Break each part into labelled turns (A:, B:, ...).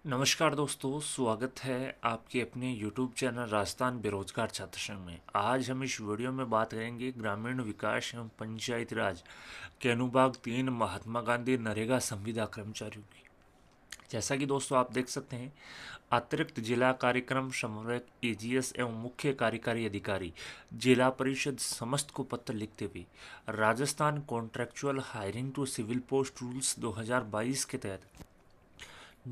A: नमस्कार दोस्तों, स्वागत है आपके अपने YouTube चैनल राजस्थान बेरोजगार छात्र संघ में। आज हम इस वीडियो में बात करेंगे ग्रामीण विकास एवं पंचायती राज के अनुभाग 3 महात्मा गांधी नरेगा संविदा कर्मचारियों की। जैसा कि दोस्तों आप देख सकते हैं, अतिरिक्त जिला कार्यक्रम समन्वयक एजीएस एवं मुख्य कार्यकारी अधिकारी जिला परिषद समस्त को पत्र लिखते हुए Rajasthan contractual hiring to civil post rules 2022 के तहत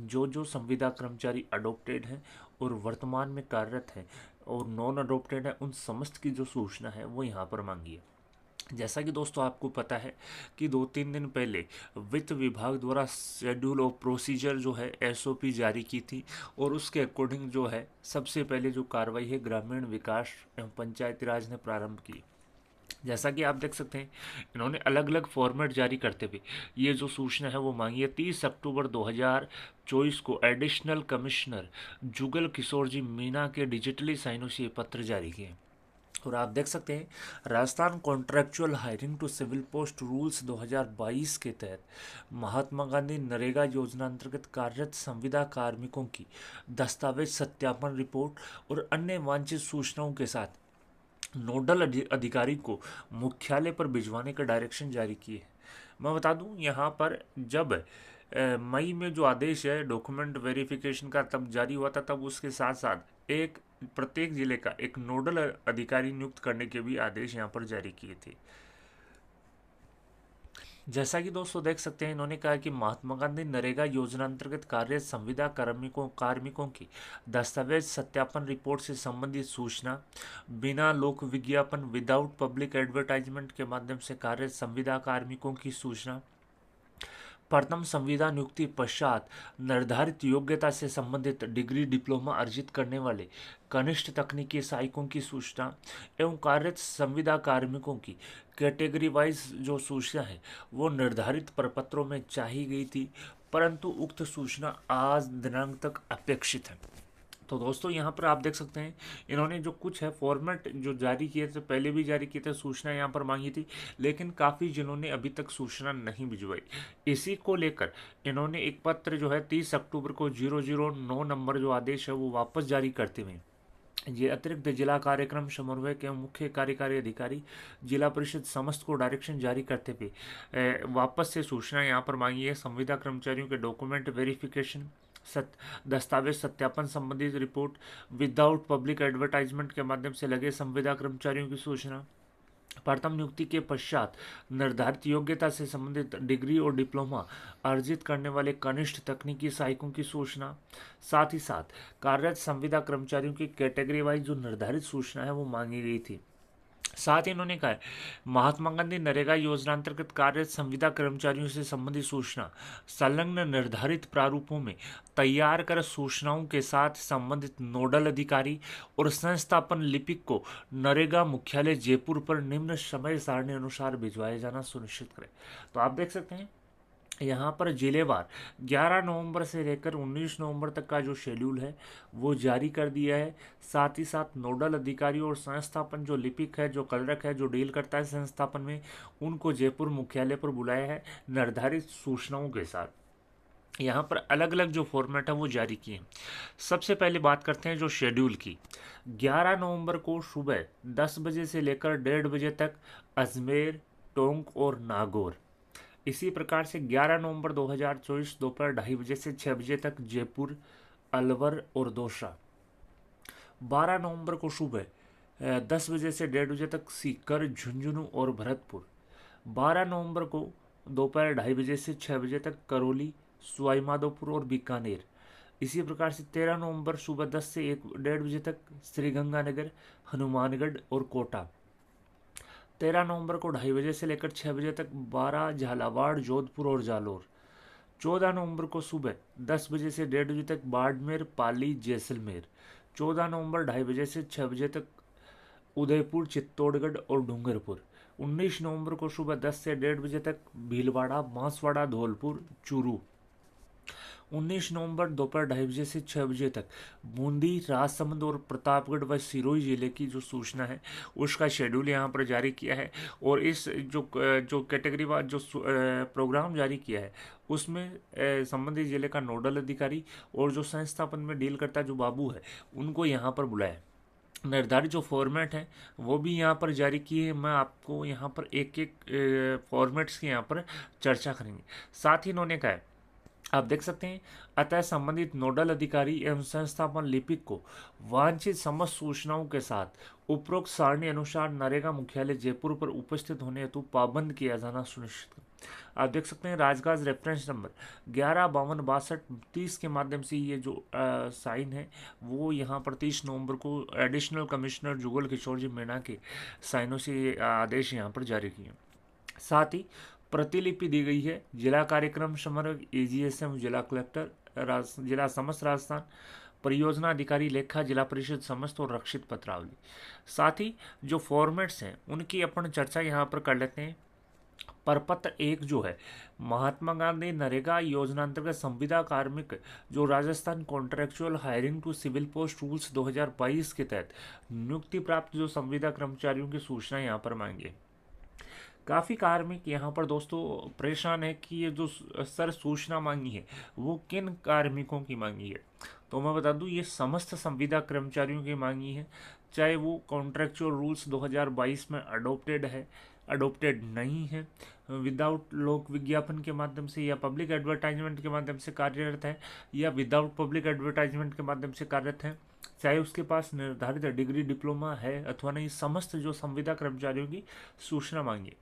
A: जो संविदा कर्मचारी अडॉप्टेड हैं और वर्तमान में कार्यरत हैं और नॉन अडॉप्टेड हैं, उन समस्त की जो सूचना है वो यहाँ पर मांगी है। जैसा कि दोस्तों आपको पता है कि 2-3 दिन पहले वित्त विभाग द्वारा शेड्यूल ऑफ प्रोसीजर जो है एसओपी जारी की थी और उसके अकॉर्डिंग जो है सबसे पहले जो कार्रवाई है ग्रामीण विकास एवं पंचायती राज ने प्रारंभ की। जैसा कि आप देख सकते हैं, इन्होंने अलग अलग फॉर्मेट जारी करते हुए ये जो सूचना है वो मांगी है। 30 अक्टूबर 2024 को एडिशनल कमिश्नर जुगल किशोर जी मीना के डिजिटली साइनों से ये पत्र जारी किए और आप देख सकते हैं Rajasthan contractual hiring to civil post rules 2022 के तहत महात्मा गांधी नरेगा योजना अंतर्गत कार्यरत संविदा कार्मिकों की दस्तावेज सत्यापन रिपोर्ट और अन्य वांछित सूचनाओं के साथ नोडल अधिकारी को मुख्यालय पर भिजवाने का डायरेक्शन जारी किए है। मैं बता दूं यहाँ पर जब मई में जो आदेश है डॉक्यूमेंट वेरिफिकेशन का तब जारी हुआ था, तब उसके साथ साथ एक प्रत्येक जिले का एक नोडल अधिकारी नियुक्त करने के भी आदेश यहाँ पर जारी किए थे। जैसा कि दोस्तों देख सकते हैं, इन्होंने कहा कि महात्मा गांधी नरेगा योजना अंतर्गत कार्यरत संविदा कार्मिकों की दस्तावेज सत्यापन रिपोर्ट से संबंधित सूचना बिना लोक विज्ञापन विदाउट पब्लिक एडवर्टाइजमेंट के माध्यम से कार्यरत संविदा कार्मिकों की सूचना प्रथम संविदा नियुक्ति पश्चात निर्धारित योग्यता से संबंधित डिग्री डिप्लोमा अर्जित करने वाले कनिष्ठ तकनीकी सहायकों की सूचना एवं कार्यरत संविदा कार्मिकों की कैटेगरी वाइज जो सूचना है वो निर्धारित प्रपत्रों में चाही गई थी, परंतु उक्त सूचना आज दिनांक तक अपेक्षित है। तो दोस्तों यहाँ पर आप देख सकते हैं, इन्होंने जो कुछ है फॉर्मेट जो जारी किए थे, पहले भी जारी किए थे, सूचना यहाँ पर मांगी थी, लेकिन काफ़ी जिन्होंने अभी तक सूचना नहीं भिजवाई। इसी को लेकर इन्होंने एक पत्र जो है 30 अक्टूबर को 009 नंबर जो आदेश है वो वापस जारी करते हुए ये अतिरिक्त जिला कार्यक्रम समन्वयक एवं मुख्य कार्यकारी अधिकारी जिला परिषद समस्त को डायरेक्शन जारी करते हुए वापस से सूचना यहाँ पर मांगी है। संविदा कर्मचारियों के डॉक्यूमेंट वेरिफिकेशन दस्तावेज सत्यापन संबंधित रिपोर्ट विदाउट पब्लिक एडवर्टाइजमेंट के माध्यम से लगे संविदा कर्मचारियों की सूचना प्रथम नियुक्ति के पश्चात निर्धारित योग्यता से संबंधित डिग्री और डिप्लोमा अर्जित करने वाले कनिष्ठ तकनीकी सहायकों की सूचना, साथ ही साथ कार्यरत संविदा कर्मचारियों की कैटेगरी वाइज जो निर्धारित सूचना है वो मांगी गई थी। साथ ही इन्होंने कहा महात्मा गांधी नरेगा योजना अंतर्गत कार्यरत संविदा कर्मचारियों से संबंधित सूचना संलग्न निर्धारित प्रारूपों में तैयार कर सूचनाओं के साथ संबंधित नोडल अधिकारी और संस्थापन लिपिक को नरेगा मुख्यालय जयपुर पर निम्न समय सारणी अनुसार भिजवाया जाना सुनिश्चित करें। तो आप देख सकते हैं यहाँ पर जिलेवार 11 नवंबर से लेकर 19 नवंबर तक का जो शेड्यूल है वो जारी कर दिया है। साथ ही साथ नोडल अधिकारी और संस्थापन जो लिपिक है, जो कलरक है, जो डील करता है संस्थापन में, उनको जयपुर मुख्यालय पर बुलाया है निर्धारित सूचनाओं के साथ। यहाँ पर अलग अलग जो फॉर्मेट है वो जारी किए हैं। सबसे पहले बात करते हैं जो शेड्यूल की। 11 नवंबर को सुबह 10 बजे से लेकर 1:30 बजे तक अजमेर, टोंक और नागौर। इसी प्रकार से 11 नवंबर 2024 दोपहर 2:30 बजे से 6 बजे तक जयपुर, अलवर और दौसा। 12 नवंबर को सुबह 10 बजे से 1:30 बजे तक सीकर, झुंझुनू और भरतपुर। 12 नवंबर को दोपहर 2:30 बजे से 6 बजे तक करौली, सवाईमाधोपुर और बीकानेर। इसी प्रकार से 13 नवंबर सुबह 10 से 1:30 बजे तक श्रीगंगानगर, हनुमानगढ़ और कोटा। 13 नवंबर को 2:30 बजे से लेकर 6 बजे तक 12 झालावाड़, जोधपुर और जालोर। 14 नवंबर को सुबह 10 बजे से 1:30 बजे तक बाड़मेर, पाली, जैसलमेर। 14 नवंबर 2:30 बजे से 6 बजे तक उदयपुर, चित्तौड़गढ़ और डूंगरपुर। 19 नवंबर को सुबह 10 से 1:30 बजे तक भीलवाड़ा, बांसवाड़ा, धौलपुर, चूरू। 19 नवंबर दोपहर 2:30 से 6 बजे तक बूंदी, राजसमंद और प्रतापगढ़ व सिरोही जिले की जो सूचना है उसका शेड्यूल यहाँ पर जारी किया है। और इस जो कैटेगरी वार जो प्रोग्राम जारी किया है उसमें संबंधित जिले का नोडल अधिकारी और जो संस्थापन में डील करता जो बाबू है उनको यहाँ पर बुलाया। निर्धारित जो फॉर्मेट है वो भी यहाँ पर जारी किए हैं। मैं आपको यहाँ पर एक एक फॉर्मेट्स की यहाँ पर चर्चा करेंगे। साथ ही इन्होंने कहा है, आप देख सकते हैं, अतः संबंधित नोडल अधिकारी एवं संस्थापन लिपिक को वांछित समस्त सूचनाओं के साथ उपरोक्त सारणी अनुसार नरेगा मुख्यालय जयपुर पर उपस्थित होने हेतु पाबंद किया जाना सुनिश्चित करें। आप देख सकते हैं राजगाज रेफरेंस नंबर 11526230 के माध्यम से ये जो साइन है वो यहाँ पर 30 नवंबर को एडिशनल कमिश्नर जुगल किशोर जी मीणा के साइनों से ये आदेश यहाँ पर जारी किए। साथ ही प्रतिलिपि दी गई है जिला कार्यक्रम समन्वयक एजीएसएम जिला कलेक्टर जिला समस्त राजस्थान, परियोजना अधिकारी लेखा जिला परिषद समस्त और रक्षित पत्रावली। साथ ही जो फॉर्मेट्स हैं उनकी अपन चर्चा यहाँ पर कर लेते हैं। परपत्र 1 जो है महात्मा गांधी नरेगा योजना अंतर्गत संविदा कार्मिक जो Rajasthan contractual hiring to civil post rules 2022 के तहत नियुक्ति प्राप्त जो संविदा कर्मचारियों की सूचना यहाँ पर मांगी। काफ़ी कार्मिक यहाँ पर दोस्तों परेशान है कि ये जो सर सूचना मांगी है वो किन कार्मिकों की मांगी है। तो मैं बता दूं ये समस्त संविदा कर्मचारियों की मांगी है, चाहे वो कॉन्ट्रेक्चुअल रूल्स 2022 में अडोप्टेड नहीं है, विदाउट लोक विज्ञापन के माध्यम से या पब्लिक एडवर्टाइजमेंट के माध्यम से कार्यरत है या विदाउट पब्लिक एडवर्टाइजमेंट के माध्यम से कार्यरत है, चाहे उसके पास निर्धारित डिग्री डिप्लोमा है अथवा नहीं, समस्त जो संविदा कर्मचारियों की सूचना मांगी।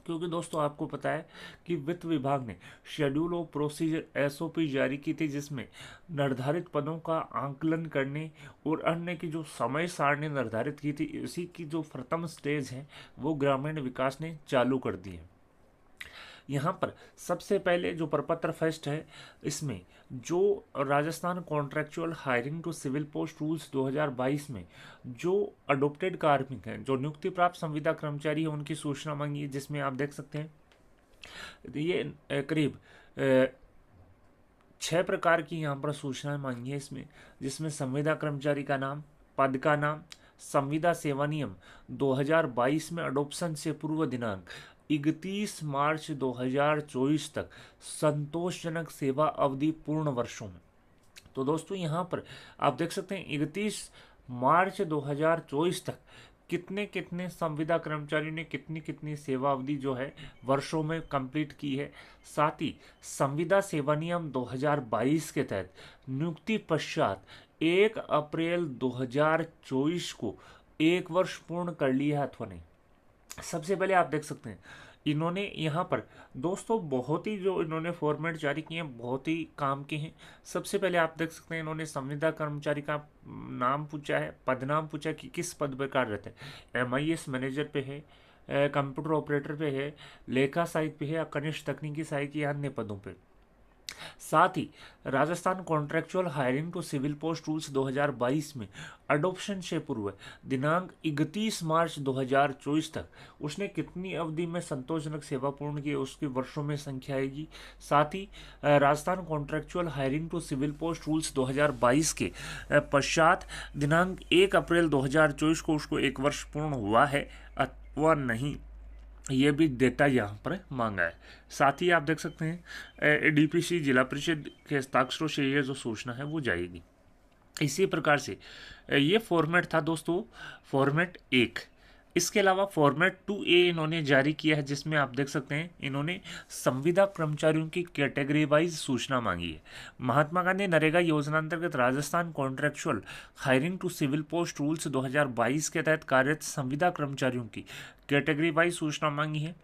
A: क्योंकि दोस्तों आपको पता है कि वित्त विभाग ने शेड्यूल ऑफ प्रोसीजर एसओपी जारी की थी जिसमें निर्धारित पदों का आंकलन करने और अन्य की जो समय सारणी निर्धारित की थी इसी की जो प्रथम स्टेज है वो ग्रामीण विकास ने चालू कर दी है। यहाँ पर सबसे पहले जो प्रपत्र फर्स्ट है इसमें जो Rajasthan contractual hiring to civil post rules 2022 में जो अडोप्टेड कार्मिक हैं जो नियुक्ति प्राप्त संविदा कर्मचारी है उनकी सूचना मांगी है, जिसमें आप देख सकते हैं ये करीब 6 प्रकार की यहाँ पर सूचनाएं मांगी है इसमें, जिसमें संविदा कर्मचारी का नाम, पद का नाम, संविदा सेवा नियम 2022 में अडोप्शन से पूर्व दिनांक 31 मार्च 2024 तक संतोषजनक सेवा अवधि पूर्ण वर्षों में। तो दोस्तों यहाँ पर आप देख सकते हैं 31 मार्च 2024 तक कितने कितने संविदा कर्मचारियों ने कितनी कितनी सेवा अवधि जो है वर्षों में कंप्लीट की है। साथ ही संविदा सेवा नियम 2022 के तहत नियुक्ति पश्चात 1 अप्रैल 2024 को 1 वर्ष पूर्ण कर लिया है अथवा नहीं। सबसे पहले आप देख सकते हैं इन्होंने यहाँ पर दोस्तों बहुत ही जो इन्होंने फॉर्मेट जारी किए हैं बहुत ही काम के हैं। सबसे पहले आप देख सकते हैं इन्होंने संविदा कर्मचारी का नाम पूछा है, पदनाम पूछा कि किस पद पर कार्यरत है। MIS मैनेजर पे है, कंप्यूटर ऑपरेटर पे है, लेखा सहायक पे है या कनिष्ठ तकनीकी सहायक या अन्य पदों पे। साथ ही Rajasthan contractual hiring to civil post rules 2022 में अडोप्शन से पूर्व दिनांक 31 मार्च 2024 तक उसने कितनी अवधि में संतोषजनक सेवा पूर्ण की उसकी वर्षों में संख्या आएगी। साथ ही Rajasthan contractual hiring to civil post rules 2022 के पश्चात दिनांक 1 अप्रैल 2024 को उसको 1 वर्ष पूर्ण हुआ है अथवा नहीं, ये भी डेटा यहाँ पर मांगा है। साथ ही आप देख सकते हैं DPC जिला परिषद के हस्ताक्षरों से ये जो सूचना है वो जाएगी। इसी प्रकार से ये फॉर्मेट था दोस्तों फॉर्मेट 1। इसके अलावा फॉर्मेट 2A इन्होंने जारी किया है जिसमें आप देख सकते हैं इन्होंने संविदा कर्मचारियों की कैटेगरी वाइज सूचना मांगी है। महात्मा गांधी नरेगा योजना अंतर्गत Rajasthan contractual hiring to civil post rules 2022 के तहत कार्यरत संविदा कर्मचारियों की कैटेगरी वाइज सूचना मांगी है,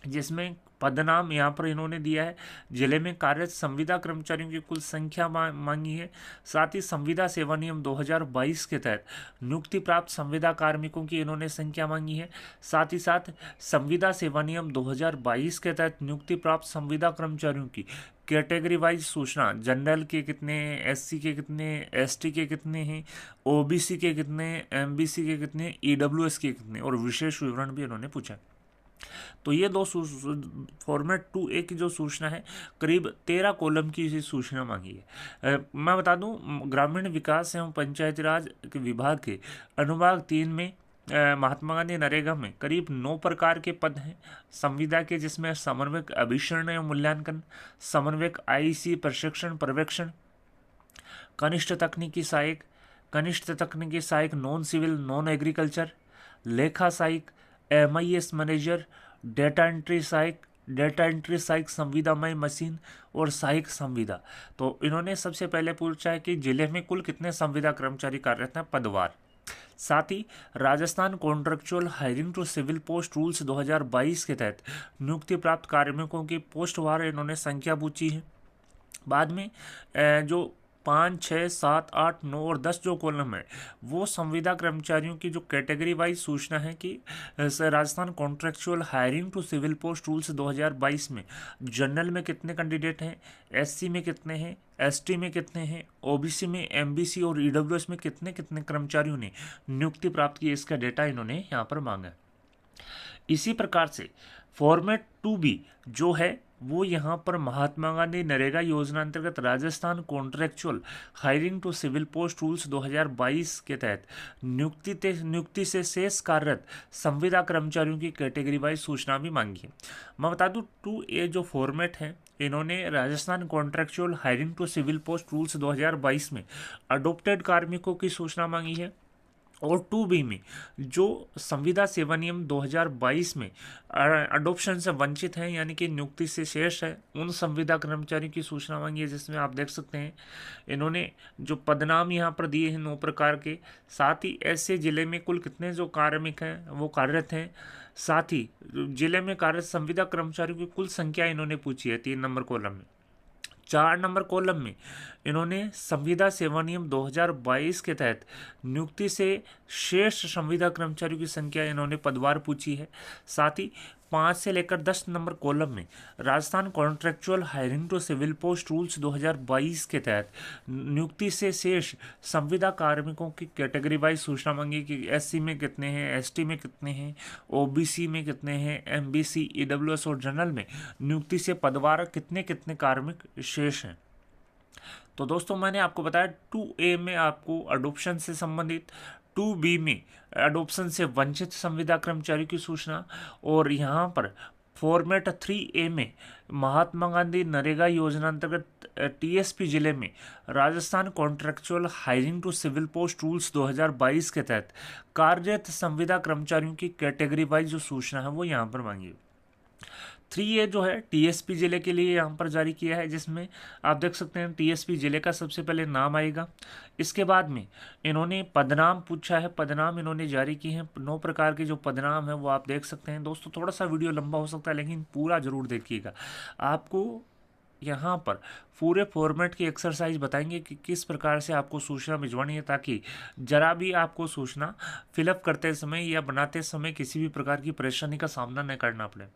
A: जिसमें पदनाम यहाँ पर इन्होंने दिया है, जिले में कार्यरत संविदा कर्मचारियों की कुल संख्या मांगी है। साथ ही संविदा सेवा नियम 2022 के तहत नियुक्ति प्राप्त संविदा कार्मिकों की इन्होंने संख्या मांगी है। साथ ही साथ संविदा सेवा नियम 2022 के तहत नियुक्ति प्राप्त संविदा कर्मचारियों की कैटेगरी वाइज सूचना, जनरल के कितने, SC के कितने, ST के कितने हैं, OBC के कितने, MBC के कितने, EWS के कितने और विशेष विवरण भी इन्होंने पूछा। तो ये दो फॉर्मेट 2A की जो सूचना है करीब 13 कॉलम की इसी सूचना मांगी है। मैं बता दूं, ग्रामीण विकास एवं पंचायती राज के विभाग के अनुभाग 3 में महात्मा गांधी नरेगा में करीब 9 प्रकार के पद हैं संविदा के, जिसमें समन्वयक अभिसरण एवं मूल्यांकन, समन्वयक आईसी प्रशिक्षण पर्यवेक्षण, कनिष्ठ तकनीकी सहायक, कनिष्ठ तकनीकी सहायक नॉन सिविल नॉन एग्रीकल्चर, लेखा सहायक, MIS मैनेजर, डेटा एंट्री सहायक संविदामय मशीन और सहायक संविदा। तो इन्होंने सबसे पहले पूछा है कि जिले में कुल कितने संविदा कर्मचारी कार्यरत हैं पदवार। साथ ही Rajasthan contractual hiring to civil post rules 2022 के तहत नियुक्ति प्राप्त कार्मिकों की पोस्टवार इन्होंने संख्या पूछी है। बाद में जो 5, 6, 7, 8, 9 और 10 जो कॉलम है वो संविदा कर्मचारियों की जो कैटेगरी वाइज सूचना है कि Rajasthan contractual hiring to civil post rules 2022 में जनरल में कितने कैंडिडेट हैं, SC में कितने हैं, ST में कितने हैं, OBC में, MBC और EWS में कितने कितने कर्मचारियों ने नियुक्ति प्राप्त की, इसका डेटा इन्होंने यहाँ पर मांगा। इसी प्रकार से फॉर्मेट 2B जो है वो यहाँ पर महात्मा गांधी नरेगा योजना अंतर्गत Rajasthan contractual hiring to civil post rules 2022 के तहत नियुक्ति से शेष कार्यरत संविदा कर्मचारियों की कैटेगरी वाइज सूचना भी मांगी है। मैं बता दूं 2A जो फॉर्मेट है इन्होंने Rajasthan contractual hiring to civil post rules 2022 में अडोप्टेड कार्मिकों की सूचना मांगी है, और 2B में जो संविदा सेवा नियम 2022 में अडोप्शन से वंचित हैं यानी कि नियुक्ति से शेष है उन संविदा कर्मचारियों की सूचना मांगी है, जिसमें आप देख सकते हैं इन्होंने जो पदनाम यहाँ पर दिए हैं 9 प्रकार के। साथ ही ऐसे जिले में कुल कितने जो कार्मिक हैं वो कार्यरत हैं, साथ ही जिले में कार्यरत संविदा कर्मचारियों की कुल संख्या इन्होंने पूछी है 3 नंबर कॉलम में। 4 नंबर कॉलम में इन्होंने संविदा सेवा नियम 2022 के तहत नियुक्ति से शेष संविदा कर्मचारियों की संख्या इन्होंने पदवार पूछी है। साथ ही 5 से लेकर 10 नंबर कॉलम में Rajasthan contractual hiring to civil post rules 2022 के तहत नियुक्ति से शेष संविदा कार्मिकों की कैटेगरी वाइज सूचना मांगी कि SC में कितने हैं, ST में कितने हैं, OBC में कितने हैं, MBC, EWS और जनरल में नियुक्ति से पदवार कितने कितने कार्मिक शेष हैं। तो दोस्तों मैंने आपको बताया 2A में आपको अडोप्शन से संबंधित, 2B में अडोप्शन से वंचित संविदा कर्मचारियों की सूचना, और यहाँ पर फॉर्मेट 3A में महात्मा गांधी नरेगा योजना अंतर्गत TSP जिले में Rajasthan contractual hiring to civil post rules 2022 के तहत कार्यरत संविदा कर्मचारियों की कैटेगरी वाइज जो सूचना है वो यहाँ पर मांगी। 3A जो है TSP जिले के लिए यहाँ पर जारी किया है, जिसमें आप देख सकते हैं TSP जिले का सबसे पहले नाम आएगा। इसके बाद में इन्होंने पदनाम पूछा है, पदनाम इन्होंने जारी की हैं 9 प्रकार के जो पदनाम है वो आप देख सकते हैं। दोस्तों थोड़ा सा वीडियो लंबा हो सकता है लेकिन पूरा जरूर देखिएगा, आपको यहाँ पर पूरे फॉर्मेट की एक्सरसाइज बताएंगे कि किस प्रकार से आपको सूचना भिजवानी है, ताकि जरा भी आपको सूचना फिलअप करते समय या बनाते समय किसी भी प्रकार की परेशानी का सामना न करना पड़े।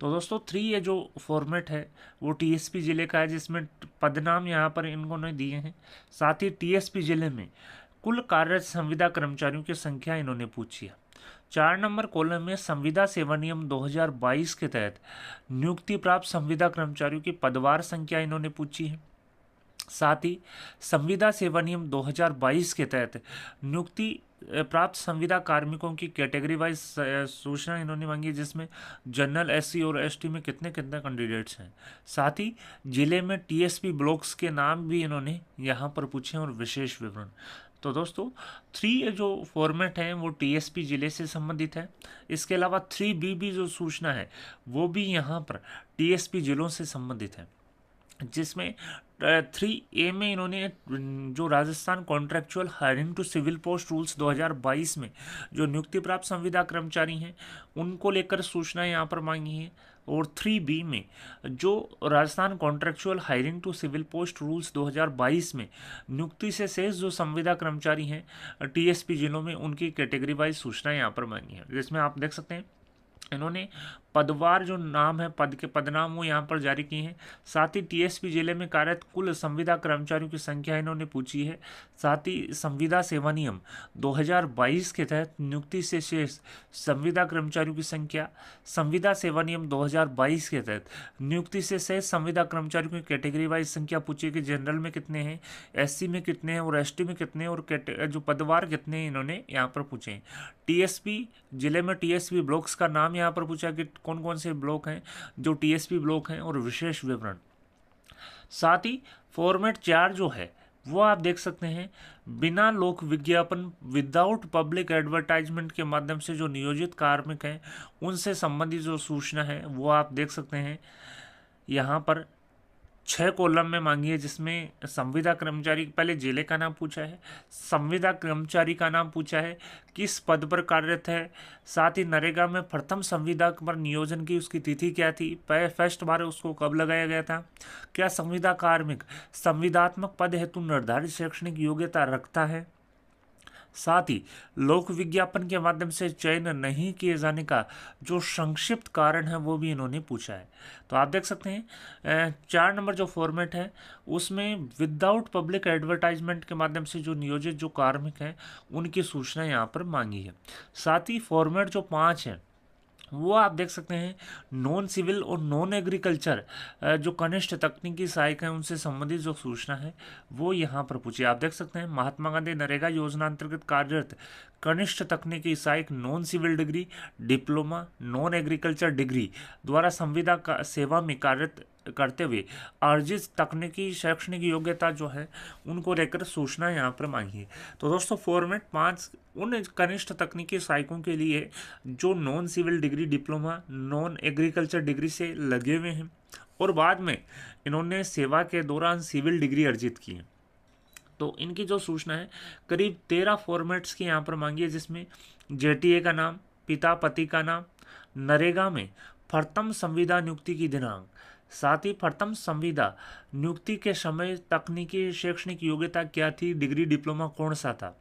A: तो दोस्तों 3A जो फॉर्मेट है वो TSP जिले का है, जिसमें पदनाम यहाँ पर इन्होंने दिए हैं। साथ ही TSP जिले में कुल कार्यरत संविदा कर्मचारियों की संख्या इन्होंने पूछी है। 4 नंबर कॉलम में संविदा सेवा नियम 2022 के तहत नियुक्ति प्राप्त संविदा कर्मचारियों की पदवार संख्या इन्होंने पूछी है। साथ ही संविदा सेवा नियम 2022 के तहत नियुक्ति प्राप्त संविदा कार्मिकों की कैटेगरी वाइज सूचना इन्होंने मांगी, जिसमें जनरल, SC और ST में कितने कितने कैंडिडेट्स हैं। साथ ही जिले में TSP ब्लॉक्स के नाम भी इन्होंने यहाँ पर पूछे और विशेष विवरण। तो दोस्तों 3A जो फॉर्मेट है वो TSP जिले से संबंधित है। इसके अलावा 3B भी जो सूचना है वो भी यहाँ पर TSP जिलों से संबंधित है, जिसमें 3A में इन्होंने जो Rajasthan contractual hiring to civil post rules 2022 में जो नियुक्ति प्राप्त संविदा कर्मचारी हैं उनको लेकर सूचना यहाँ पर मांगी है। और 3B में जो Rajasthan contractual hiring to civil post rules 2022 में नियुक्ति से शेष जो संविदा कर्मचारी हैं TSP जिलों में उनकी कैटेगरी वाइज सूचना यहाँ पर मांगी है, जिसमें आप देख सकते हैं इन्होंने पदवार जो नाम है, पद के पदनाम वो यहाँ पर जारी किए हैं। साथ ही टीएसपी जिले में कार्यरत कुल संविदा कर्मचारियों की संख्या इन्होंने पूछी है। साथ ही संविदा सेवा नियम 2022 के तहत नियुक्ति से शेष संविदा कर्मचारियों की संख्या, संविदा सेवा नियम 2022 के तहत नियुक्ति से शेष संविदा कर्मचारियों की कैटेगरी वाइज संख्या पूछी है कि जनरल में कितने हैं, एससी में कितने हैं और एसटी में कितने हैं, और जो पदवार कितने हैं इन्होंने यहाँ पर पूछे हैं। टीएसपी जिले में टीएसपी ब्लॉक्स का नाम यहाँ पर पूछा कि कौन कौन से ब्लॉक हैं जो टीएसपी ब्लॉक हैं, और विशेष विवरण। साथ ही फॉर्मेट 4 जो है वो आप देख सकते हैं, बिना लोक विज्ञापन, विदाउट पब्लिक एडवर्टाइजमेंट के माध्यम से जो नियोजित कार्मिक हैं उनसे संबंधित जो सूचना है वो आप देख सकते हैं यहाँ पर 6 कॉलम में मांगी है, जिसमें संविदा कर्मचारी, पहले जिले का नाम पूछा है, संविदा कर्मचारी का नाम पूछा है, किस पद पर कार्यरत है, साथ ही नरेगा में प्रथम संविदा पर नियोजन की उसकी तिथि क्या थी, फर्स्ट बार उसको कब लगाया गया था, क्या संविदा कार्मिक संविदात्मक पद हेतु निर्धारित शैक्षणिक योग्यता रखता है, साथ ही लोक विज्ञापन के माध्यम से चयन नहीं किए जाने का जो संक्षिप्त कारण है वो भी इन्होंने पूछा है। तो आप देख सकते हैं 4 नंबर जो फॉर्मेट है उसमें विदाउट पब्लिक एडवर्टाइजमेंट के माध्यम से जो नियोजित जो कार्मिक हैं उनकी सूचना यहाँ पर मांगी है। साथ ही फॉर्मेट जो 5 है वो आप देख सकते हैं नॉन सिविल और नॉन एग्रीकल्चर जो कनिष्ठ तकनीकी सहायक हैं उनसे संबंधित जो सूचना है वो यहाँ पर पूछी। आप देख सकते हैं महात्मा गांधी नरेगा योजना अंतर्गत कार्यरत कनिष्ठ तकनीकी सहायक non civil degree, diploma, non agriculture degree द्वारा संविदा का सेवा में कार्यरत करते हुए अर्जित तकनीकी शैक्षणिक योग्यता जो है उनको लेकर सूचना यहाँ पर मांगी है। तो दोस्तों फॉर्मेट 5 उन कनिष्ठ तकनीकी सहायकों के लिए जो non civil degree, diploma, non agriculture degree से लगे हुए हैं और बाद में इन्होंने सेवा के दौरान सिविल डिग्री अर्जित की है। तो इनकी जो सूचना है करीब 13 फॉर्मेट्स की यहाँ पर मांगी है, जिसमें जेटीए का नाम, पिता पति का नाम, नरेगा में प्रथम संविदा नियुक्ति की दिनांक, साथ ही प्रथम संविदा नियुक्ति के समय तकनीकी शैक्षणिक योग्यता क्या थी, डिग्री डिप्लोमा कौन सा था।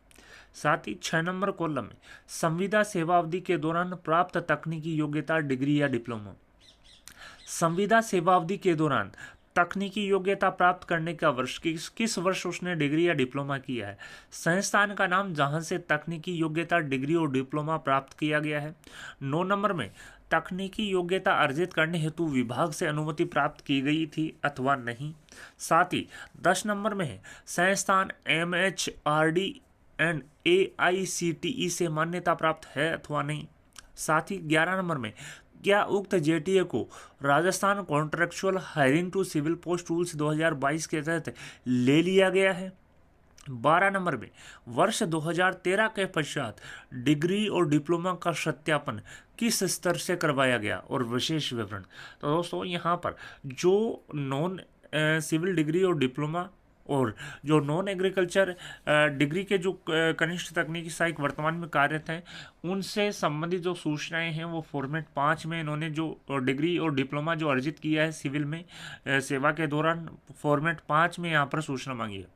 A: साथ ही 6 नंबर कॉलम में संविदा सेवा अवधि के दौरान प्राप्त तकनीकी योग्यता डिग्री या डिप्लोमा। संविदा सेवा अवधि के दौरान तकनीकी योग्यता प्राप्त करने का वर्ष किस वर्ष उसने डिग्री या डिप्लोमा किया है। संस्थान का नाम जहां से तकनीकी योग्यता डिग्री और डिप्लोमा प्राप्त किया गया है। 9 नंबर में तकनीकी योग्यता अर्जित करने हेतु विभाग से अनुमति प्राप्त की गई थी अथवा नहीं। साथ ही 10 नंबर में है संस्थान MHRD एंड AICTE से मान्यता प्राप्त है अथवा नहीं। साथ ही 11 नंबर में क्या उक्त जेटीए को Rajasthan contractual hiring to civil post rules 2022 के तहत ले लिया गया है। 12 नंबर में वर्ष 2013 के पश्चात डिग्री और डिप्लोमा का सत्यापन किस स्तर से करवाया गया और विशेष विवरण। तो दोस्तों यहाँ पर जो नॉन सिविल डिग्री और डिप्लोमा और जो नॉन एग्रीकल्चर डिग्री के जो कनिष्ठ तकनीकी सहायक वर्तमान में कार्यरत हैं उनसे संबंधित जो सूचनाएं हैं वो फॉर्मेट 5 में इन्होंने जो डिग्री और डिप्लोमा जो अर्जित किया है सिविल में सेवा के दौरान, फॉर्मेट 5 में यहाँ पर सूचना मांगी है।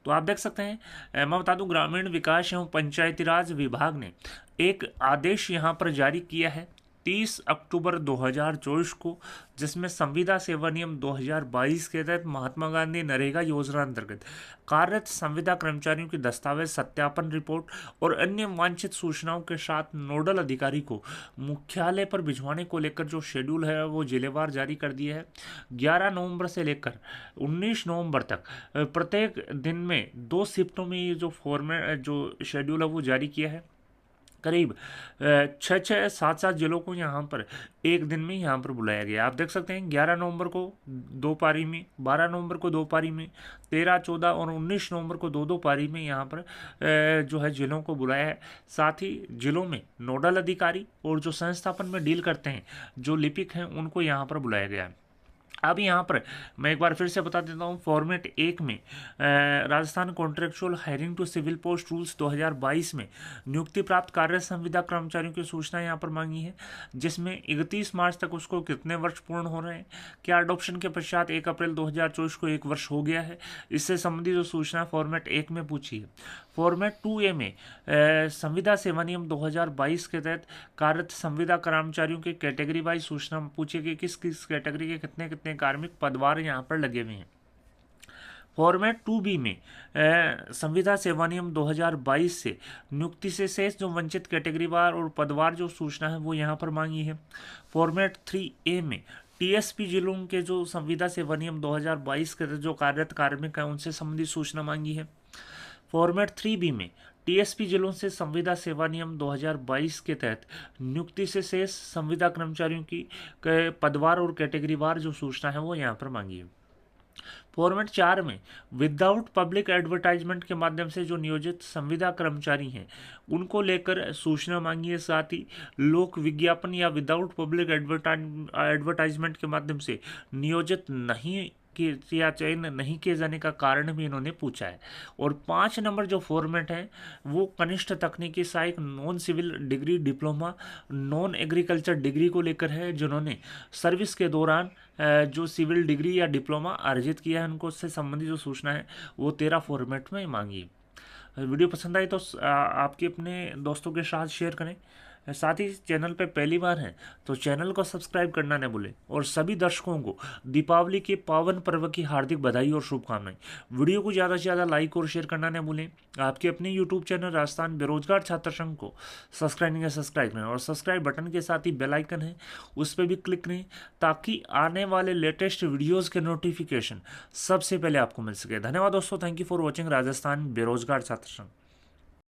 A: तो आप देख सकते हैं मैं बता दूं ग्रामीण विकास एवं पंचायती राज विभाग ने एक आदेश यहाँ पर जारी किया है 30 अक्टूबर 2024 को, जिसमें संविदा सेवा नियम 2022 के तहत महात्मा गांधी नरेगा योजना अंतर्गत कार्यरत संविदा कर्मचारियों की दस्तावेज सत्यापन रिपोर्ट और अन्य वांछित सूचनाओं के साथ नोडल अधिकारी को मुख्यालय पर भिजवाने को लेकर जो शेड्यूल है वो जिलेवार जारी कर दिया है। 11 नवंबर से लेकर 19 नवंबर तक प्रत्येक दिन में 2 शिफ्टों में ये जो फॉर्मेट जो शेड्यूल है वो जारी किया है। करीब 6-7 जिलों को यहाँ पर एक दिन में यहाँ पर बुलाया गया। आप देख सकते हैं 11 नवंबर को 2 पारी में, 12 नवंबर को 2 पारी में, 13, 14 और 19 नवंबर को 2-2 पारी में यहाँ पर जो है जिलों को बुलाया है। साथ ही जिलों में नोडल अधिकारी और जो संस्थापन में डील करते हैं जो लिपिक हैं उनको यहाँ पर बुलाया गया है। अब यहाँ पर मैं एक बार फिर से बता देता हूँ, फॉर्मेट 1 में Rajasthan contractual hiring to civil post rules 2022 में नियुक्ति प्राप्त कार्य संविदा कर्मचारियों की सूचना यहाँ पर मांगी है, जिसमें 31 मार्च तक उसको कितने वर्ष पूर्ण हो रहे हैं, क्या अडॉप्शन के पश्चात 1 अप्रैल 2024 को 1 वर्ष हो गया है, इससे संबंधित जो सूचना फॉर्मेट 1 में पूछी है। फॉर्मेट 2A में संविदा सेवा नियम 2022 के तहत कार्यरत संविदा कर्मचारियों की कैटेगरी वाइज सूचना पूछी कि किस किस कैटेगरी के कितने कितने कार्मिक पदभार यहाँ पर लगे हुए हैं। फॉर्मेट 2B में संविदा सेवा नियम 2022 से नियुक्ति से शेष जो वंचित कैटेगरीवार और पदवार जो सूचना है वो यहाँ पर मांगी है। फॉर्मेट 3A में टीएसपी जिलों के जो संविदा सेवा नियम 2022 के तहत जो कार्यरत कार्मिक हैं उनसे संबंधित सूचना मांगी है। फॉर्मेट 3B में टीएसपी जिलों से संविदा सेवा नियम 2022 के तहत नियुक्ति से शेष संविदा कर्मचारियों की पदवार और कैटेगरीवार जो सूचना है वो यहाँ पर मांगी है। फॉर्मेट 4 में विदाउट पब्लिक एडवर्टाइजमेंट के माध्यम से जो नियोजित संविदा कर्मचारी हैं उनको लेकर सूचना मांगी है, साथ ही लोक विज्ञापन या विदाउट पब्लिक एडवर्टाइजमेंट के माध्यम से नियोजित नहीं कि या चयन नहीं किए जाने का कारण भी इन्होंने पूछा है। और 5 नंबर जो फॉर्मेट है वो कनिष्ठ तकनीकी सहायक non civil degree diploma non agriculture degree को लेकर है, जिन्होंने सर्विस के दौरान जो सिविल डिग्री या डिप्लोमा अर्जित किया है उनको उससे संबंधित जो सूचना है वो 13 फॉर्मेट में मांगी। वीडियो पसंद आई तो आपके अपने दोस्तों के साथ शेयर करें। साथ ही चैनल पे पहली बार हैं तो चैनल को सब्सक्राइब करना न भूलें और सभी दर्शकों को दीपावली के पावन पर्व की हार्दिक बधाई और शुभकामनाएं। वीडियो को ज़्यादा से ज़्यादा लाइक और शेयर करना न भूलें। आपके अपने यूट्यूब चैनल राजस्थान बेरोजगार छात्र संघ को सब्सक्राइब करें और सब्सक्राइब बटन के साथ ही बेल आइकन है उस पर भी क्लिक करें ताकि आने वाले लेटेस्ट वीडियोज़ के नोटिफिकेशन सबसे पहले आपको मिल सके। धन्यवाद दोस्तों, thank you for watching Rajasthan बेरोजगार छात्र संघ।